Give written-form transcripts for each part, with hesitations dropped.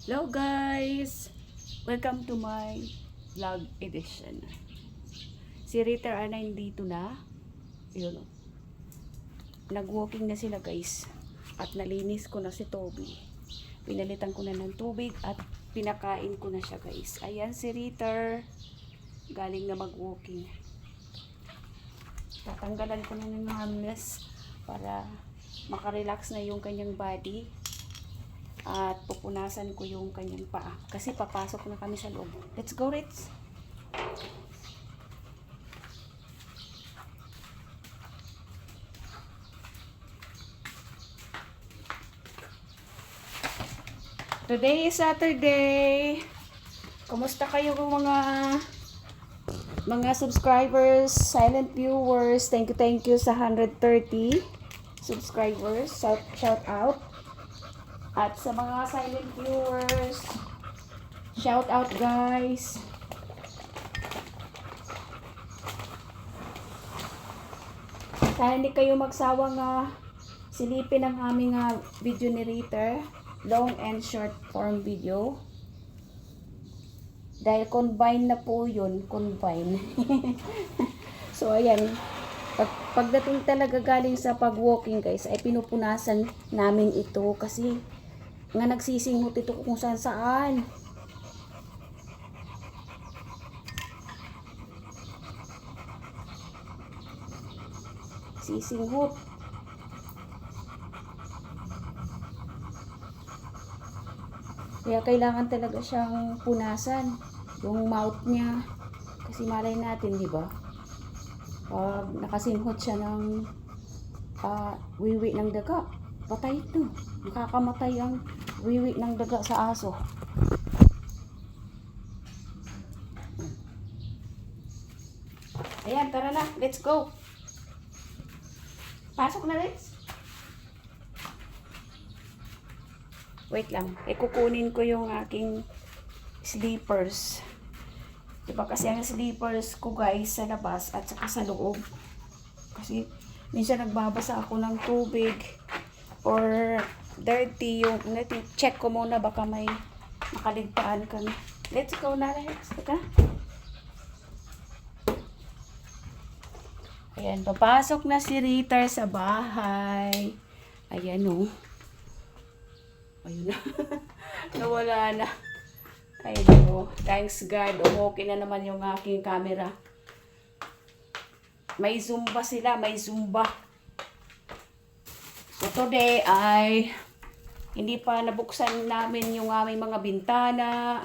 Hello guys! Welcome to my vlog edition. Si Rita na dito na. Yun. Nag-walking na sila guys. At nalinis ko na si Toby. Pinalitan ko na ng tubig at pinakain ko na siya guys. Ayan si Rita. Galing na mag-walking. Tatanggalan ko na ng harness para makarelax na yung kanyang body. At pupunasan ko yung kanyang paa. Kasi papasok na kami sa loob. Let's go, Ritz! Today is Saturday. Kumusta kayo mga subscribers, silent viewers? Thank you sa 130 subscribers. Shout out. At sa mga silent viewers, shout out guys. Sana hindi kayo magsawang silipin ang aming video ni Rita. Long and short form video. Dahil combine na po yun. Combine. So ayan. Pagdating talaga galing sa pag-walking guys, ay pinupunasan namin ito kasi nga nagsisinghot ito kung saan saan. Sisinghot. Kaya kailangan talaga siyang punasan. Yung mouth niya. Kasi malay natin, di ba? Pag nakasinghot siya ng wiwi ng daga, patay ito. Nakakamatay ang wiwi ng daga sa aso. Ayan, tara na. Let's go. Pasok na, let's. Wait lang. Kukunin ko yung aking slippers. Diba kasi ang slippers ko guys sa labas at saka sa loob. Kasi minsan nagbabasa ako ng tubig or dirty yung check ko muna baka may makaligtaan kami. Let's go na, let's go. Ayan, papasok na si Rita sa bahay. Ayan o. Ayun na. Nawala na. Ayun o. Thanks God. Okay na naman yung aking camera. May Zumba sila. May Zumba. So today ay hindi pa nabuksan namin yung aming mga bintana.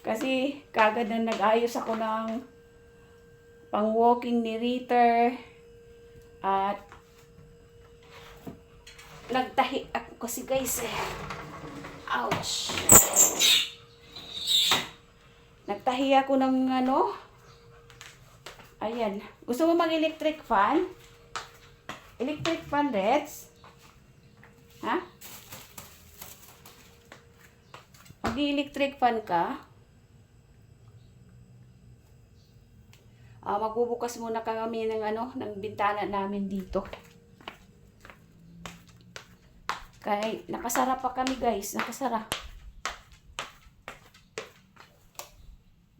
Kasi kagad na nag-ayos ako ng pang-walking ni Rita. At nagtahi ako kasi guys eh. Ouch. Nagtahi ako ng ayan. Gusto mo mag-electric fan? Electric fan, Reds? Ha? Mag-electric fan ka? Magbubukas muna kami ng ng bintana namin dito. Kaya nakasara pa kami guys, nakasara.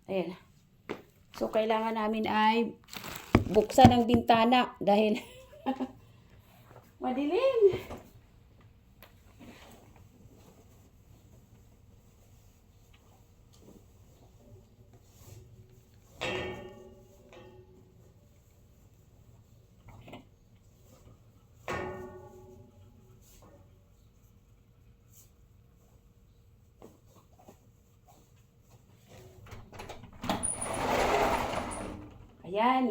Ayan. So kailangan namin ay buksan ang bintana dahil madilim. Ayan.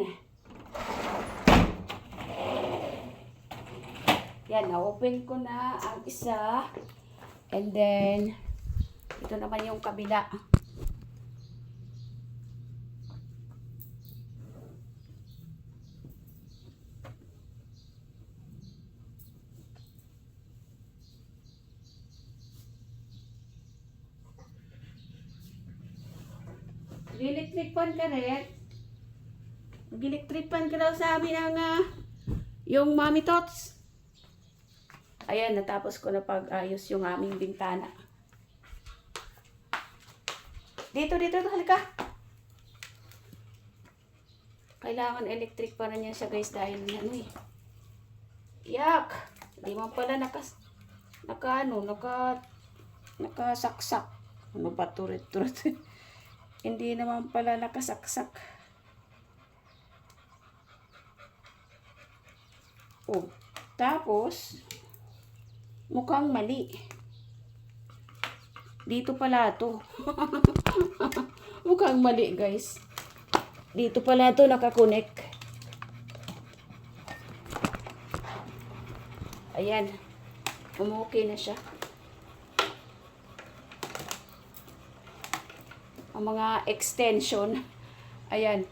Yan, na-open ko na ang isa. And then, ito naman yung kabila. Electric fan ka rin? Mag-electric fan ka daw sa amin ang yung Mommy Tots. Ayan, natapos ko na pag-ayos yung aming bintana. Dito, halika. Kailangan electric pa rin yan siya guys dahil ano eh. Yak! Di man pala nakasaksak. Ano ba turit-turit? Hindi naman pala nakasaksak. Oh, tapos mukhang mali. Dito pala to. Mukhang mali guys. Dito pala to nakakonek. Ayan. Okay na siya. Ang mga extension. Ayan.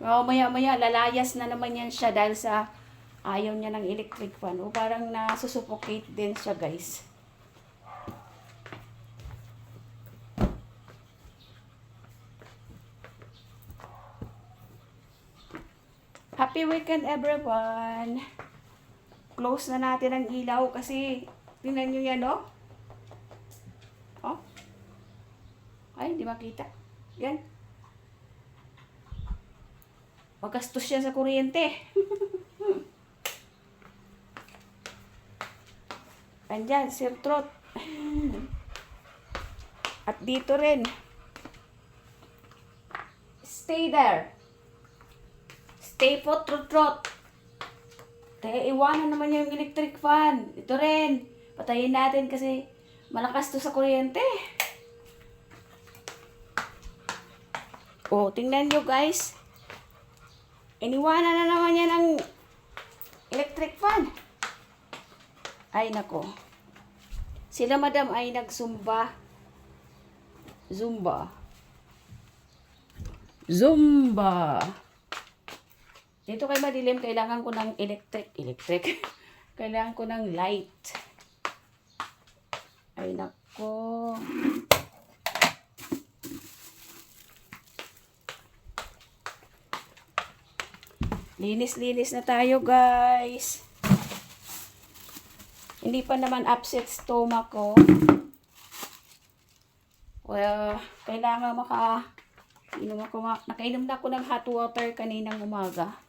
Maya-maya lalayas na naman yan siya dahil sa ayaw niya ng electric fan. O parang nasusuffocate din siya guys. Happy weekend everyone! Close na natin ang ilaw kasi tingnan nyo yan oh. Oh. Ay, hindi makita. Yan. Magastos siya sa kuryente. Andyan, Sir Trot. At dito rin. Stay there. Stay put, Trot. Iwanan naman yung electric fan. Ito rin. Patayin natin kasi malakas to sa kuryente. Oh, tingnan nyo guys. Iniwanan na naman yan ang electric fan. Ay nako. Sila madam ay nagsumba. Zumba. Dito kay madilim, kailangan ko ng electric. Kailangan ko ng light. Ay nako. Linis na tayo guys. Hindi pa naman upset stomach ko. Well, kailangan nakainom na ako ng hot water kaninang umaga.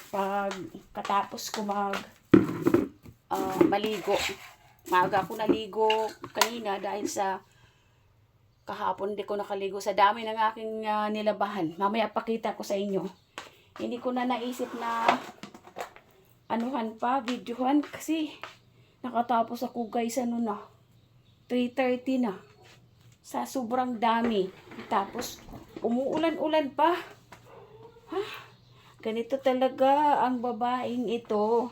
Pag katapos ko maligo. Maaga ako naligo kanina dahil sa kahapon hindi ko nakaligo sa dami ng aking nilabahan. Mamaya pakita ko sa inyo. Hindi ko na naisip na videohan kasi nakatapos ako guys 3:30 na. Sa sobrang dami. Tapos umuulan-ulan pa. Ganito talaga ang babaeng ito.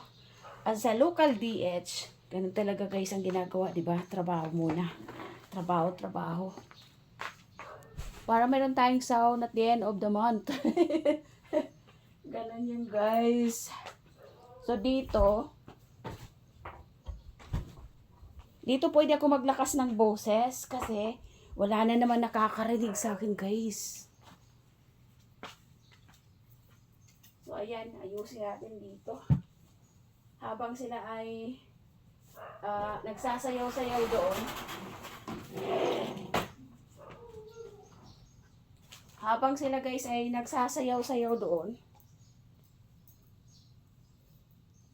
Sa local DH, ganun talaga guys ang ginagawa, di ba? Trabaho muna. Trabaho. Para meron tayong sound at the end of the month. Ganun yun guys. So dito pwede ako maglakas ng boses kasi wala na naman nakakarinig sa akin guys. So ayan, ayusin natin dito. Habang sila ay nagsasayaw-sayaw doon. Habang sila guys ay nagsasayaw-sayaw doon.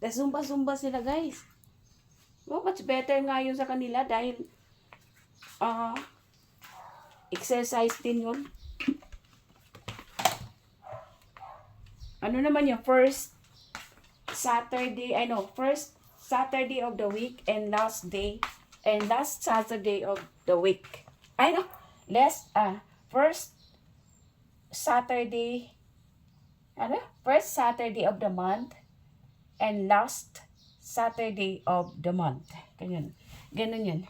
Zumba sila guys. Much better nga yun sa kanila dahil exercise din yun. Ano naman yung first Saturday of the week and last Saturday of the week. First Saturday of the month and last Saturday of the month. Ganun yun.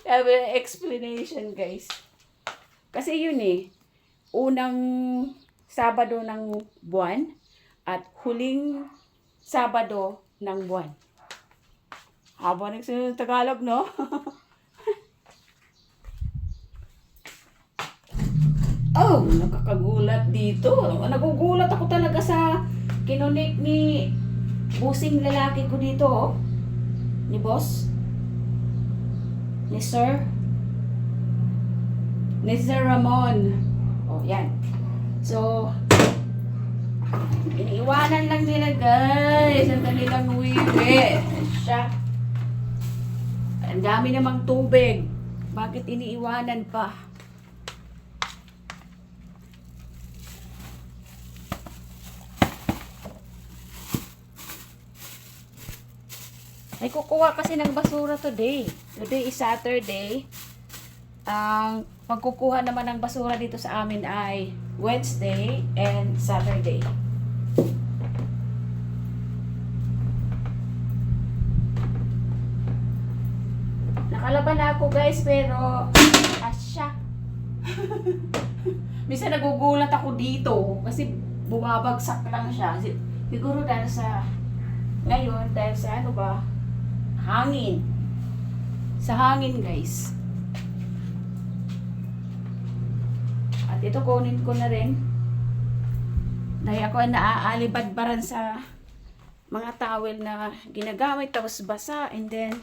Have an explanation guys. Kasi yun unang Sabado ng buwan at huling Sabado ng buwan. Haba ng Tagalog, no? Oh, nakakagulat dito. Nagugulat Kinunik ni busing lalaki ko dito, oh. Ni boss. Ni Sir. Ni Sir Ramon. Oh, yan. So, iniiwanan lang nila, guys, ang kanilang wiwi. Siya. Ang dami namang tubig. Bakit iniiwanan pa? Ay, kukuha kasi ng basura today. Today is Saturday. Ang pagkukuha naman ng basura dito sa amin ay Wednesday and Saturday. Nakalaban na ako, guys, pero asya. Minsan nagugulat ako dito kasi bumabagsak lang siya. Siguro dahil sa ngayon, dahil sa ano ba, hangin. Sa hangin, guys. At ito kunin ko na rin. Dahil ako naaalibadbaran sa mga towel na ginagamit tapos basa and then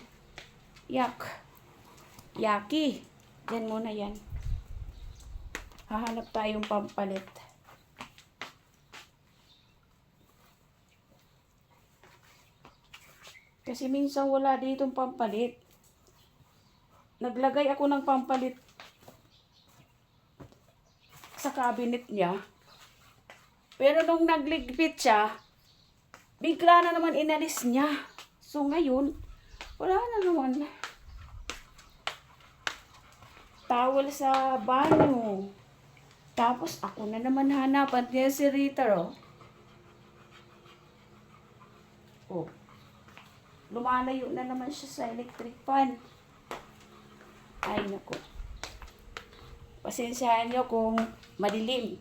yaki. Yan muna yan. Hahanap tayong pampalit. Kasi minsan wala ditong pampalit. Naglagay ako ng pampalit sa cabinet niya. Pero nung nagligpit siya, bigla na naman inalis niya. So ngayon, wala na naman. Towel sa banyo. Tapos ako na naman hanapan niya si Rita, oh. Oh. Lumalayo na naman siya sa electric fan. Ay, naku. Pasensyahan nyo kung madilim.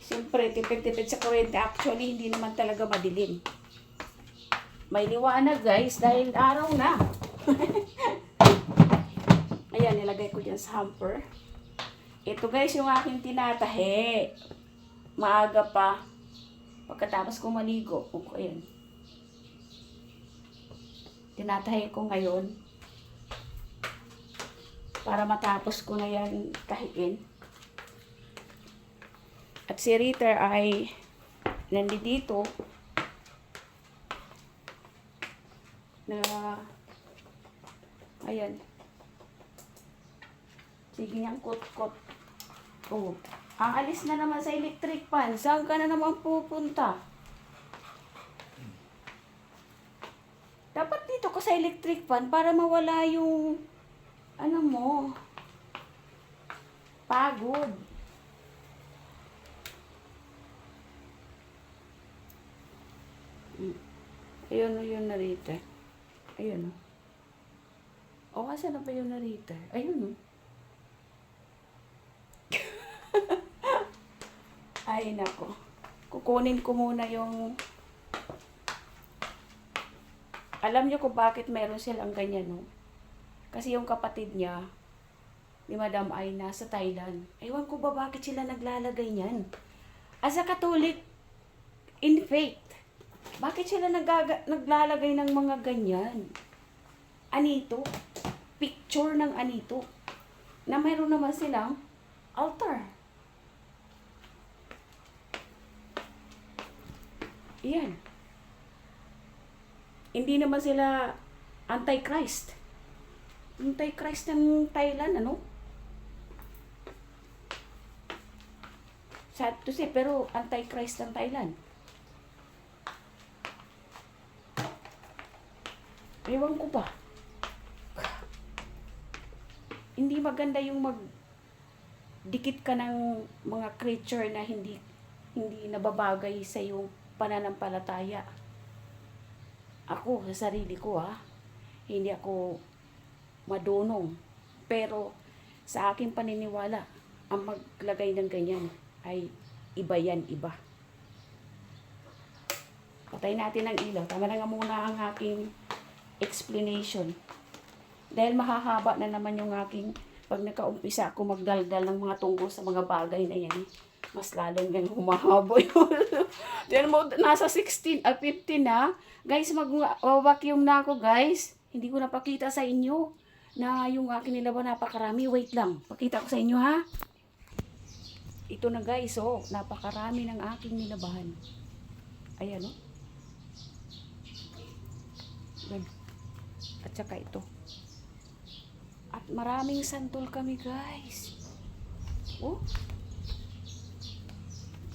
Siyempre, tipid-tipid sa kuryente. Actually, hindi naman talaga madilim. May liwanag, guys, dahil araw na. Ayan, nilagay ko dyan sa hamper. Ito, guys, yung aking tinatahi. Maaga pa. Pagkatapos ko maligo. Ayan. Tinatahi ko ngayon para matapos ko na yan tahiin. At si Rita ay nandito na ayan. Sige niyang kot-kot. Oh, aalis na naman sa electric fan. Saan ka na naman pupunta? Dapat dito ka sa electric fan para mawala yung ano mo, pagod. Ayun o yung narita. Ayun o. O kasi na ba yung narita? Ayun o. Ay nako. Kukunin ko muna yung alam niyo kung bakit meron silang ganyan, no? Kasi yung kapatid niya, ni Madam ay nasa Thailand. Ewan ko ba bakit sila naglalagay niyan? As a Catholic, in faith, bakit sila naglalagay ng mga ganyan? Anito? Picture ng anito. Na mayroon naman silang altar. Iyan. Hindi naman sila anti-Christ. Anti-Christ ng Thailand, ano? Sad to say, pero anti-Christ ng Thailand. Ewan ko ba? Hindi maganda yung magdikit ka ng mga creature na hindi nababagay sa iyong pananampalataya. Ako, sa sarili ko, hindi ako madunong. Pero, sa aking paniniwala, ang maglagay ng ganyan ay iba yan, iba. Patay natin ang ilaw. Tama na nga muna ang aking explanation. Dahil mahahaba na naman yung aking, pag nakaumpisa ako magdaldal ng mga tungkol sa mga bagay na yan. mas lalong yan humahabo yun. Diyan mo, nasa 16, 15 na. Guys, mag-vacuum na ako, guys. Hindi ko napakita sa inyo na yung aking nilaban napakarami. Wait lang, pakita ko sa inyo, ha. Ito na, guys, oh. Napakarami ng aking nilabahan. Ayan, oh. Yan. At saka ito. At maraming santol kami, guys. Oh.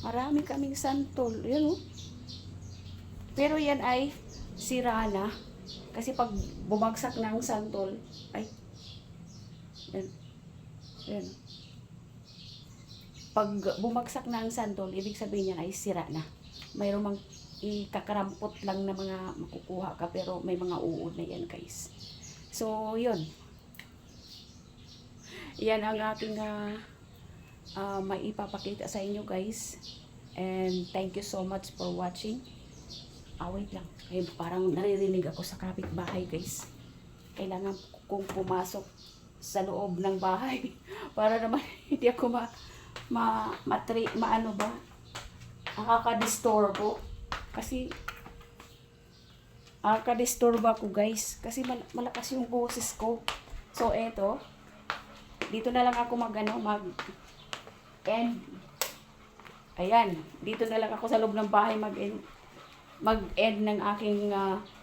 Marami kaming santol. Yan, oh. Pero yan ay sira na. Kasi pag bumagsak ng santol, ay, yan. Yan. Pag bumagsak na ang santol, ibig sabihin yan ay sira na. Mayroong mang ikakarampot lang na mga makukuha ka, pero may mga uod na yan, guys. So, yun. Yan ang aking maipapakita sa inyo, guys. And thank you so much for watching. Wait lang. Ay, parang naririnig ako sa kapitbahay, guys. Kailangan kong pumasok sa loob ng bahay para naman hindi ako maano ba? Nakaka-disturbo. Kasi nakaka-disturbo ako, guys. Kasi malakas yung boses ko. So, eto. Dito na lang ako mag-end. Ayan. Dito na lang ako sa loob ng bahay mag-end ng aking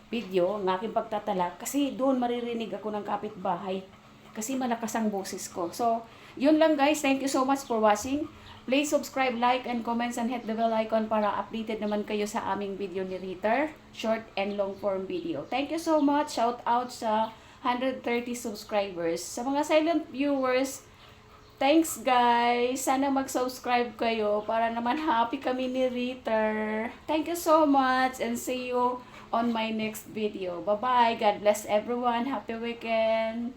video, ng aking pagtatala. Kasi doon maririnig ako ng kapitbahay. Kasi malakas ang boses ko. So, yun lang, guys. Thank you so much for watching. Please subscribe, like, and comments, and hit the bell icon para updated naman kayo sa aming video ni Ritter. Short and long form video. Thank you so much. Shout out sa 130 subscribers. Sa mga silent viewers, thanks, guys. Sana mag-subscribe kayo para naman happy kami ni Ritter. Thank you so much and see you on my next video. Bye-bye. God bless everyone. Happy weekend.